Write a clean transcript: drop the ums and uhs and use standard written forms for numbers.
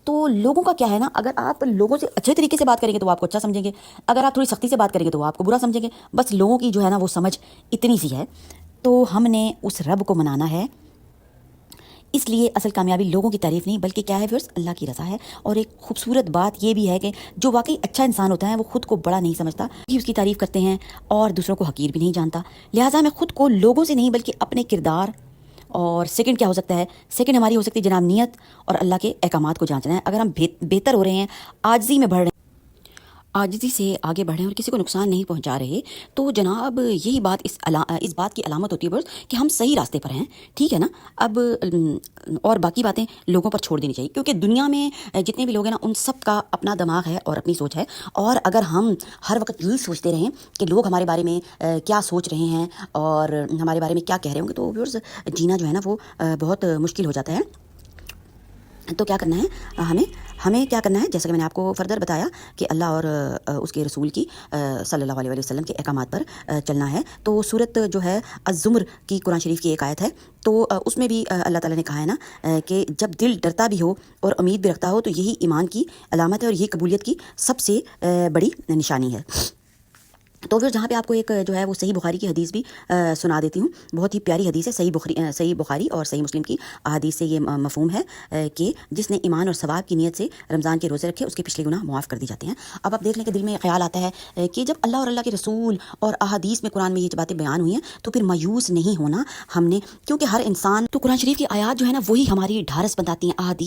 تو لوگوں کا کیا ہے نا، اگر آپ لوگوں سے اچھے طریقے سے بات کریں گے تو وہ آپ کو اچھا سمجھیں گے، اگر آپ تھوڑی سختی سے بات کریں گے تو وہ آپ کو برا سمجھیں گے. بس لوگوں کی جو ہے نا وہ سمجھ اتنی سی ہے. تو ہم نے اس رب کو منانا ہے. اس لیے اصل کامیابی لوگوں کی تعریف نہیں بلکہ کیا ہے ویورس، اللہ کی رضا ہے. اور ایک خوبصورت بات یہ بھی ہے کہ جو واقعی اچھا انسان ہوتا ہے وہ خود کو بڑا نہیں سمجھتا، اس کی تعریف کرتے ہیں اور دوسروں کو حقیر بھی نہیں جانتا. لہٰذا ہمیں خود کو لوگوں سے نہیں بلکہ اپنے کردار، اور سیکنڈ کیا ہو سکتا ہے، سیکنڈ ہماری ہو سکتی ہے جناب نیت اور اللہ کے احکامات کو جانچنا ہے. اگر ہم بہتر ہو رہے ہیں، عاجزی میں بڑھ رہے ہیں، عاجزی سے آگے بڑھیں اور کسی کو نقصان نہیں پہنچا رہے، تو جناب یہی بات اس بات کی علامت ہوتی ہے بس کہ ہم صحیح راستے پر ہیں. ٹھیک ہے نا. اب اور باقی باتیں لوگوں پر چھوڑ دینی چاہیے، کیونکہ دنیا میں جتنے بھی لوگ ہیں نا ان سب کا اپنا دماغ ہے اور اپنی سوچ ہے. اور اگر ہم ہر وقت یہی سوچتے رہیں کہ لوگ ہمارے بارے میں کیا سوچ رہے ہیں اور ہمارے بارے میں کیا کہہ رہے ہوں گے، تو ویورز جینا جو ہے نا وہ بہت مشکل ہو جاتا ہے. تو کیا کرنا ہے ہمیں کیا کرنا ہے، جیسا کہ میں نے آپ کو فردر بتایا کہ اللہ اور اس کے رسول کی صلی اللہ علیہ وسلم کے احکامات پر چلنا ہے. تو سورت جو ہے الزمر کی قرآن شریف کی ایک آیت ہے، تو اس میں بھی اللہ تعالیٰ نے کہا ہے نا کہ جب دل ڈرتا بھی ہو اور امید بھی رکھتا ہو تو یہی ایمان کی علامت ہے اور یہ قبولیت کی سب سے بڑی نشانی ہے. تو پھر جہاں پہ آپ کو ایک جو ہے وہ صحیح بخاری کی حدیث بھی سنا دیتی ہوں. بہت ہی پیاری حدیث ہے. صحیح بخاری اور صحیح مسلم کی احادیث سے یہ مفہوم ہے کہ جس نے ایمان اور ثواب کی نیت سے رمضان کے روزے رکھے اس کے پچھلے گناہ معاف کر دی جاتے ہیں. اب آپ دیکھ لیں کہ دل میں خیال آتا ہے کہ جب اللہ اور اللہ کے رسول اور احادیث میں قرآن میں یہ باتیں بیان ہوئی ہیں تو پھر مایوس نہیں ہونا ہم نے، کیونکہ ہر انسان، تو قرآن شریف کی آیات جو ہے نا وہی ہماری ڈھارس بتاتی ہیں. احادیث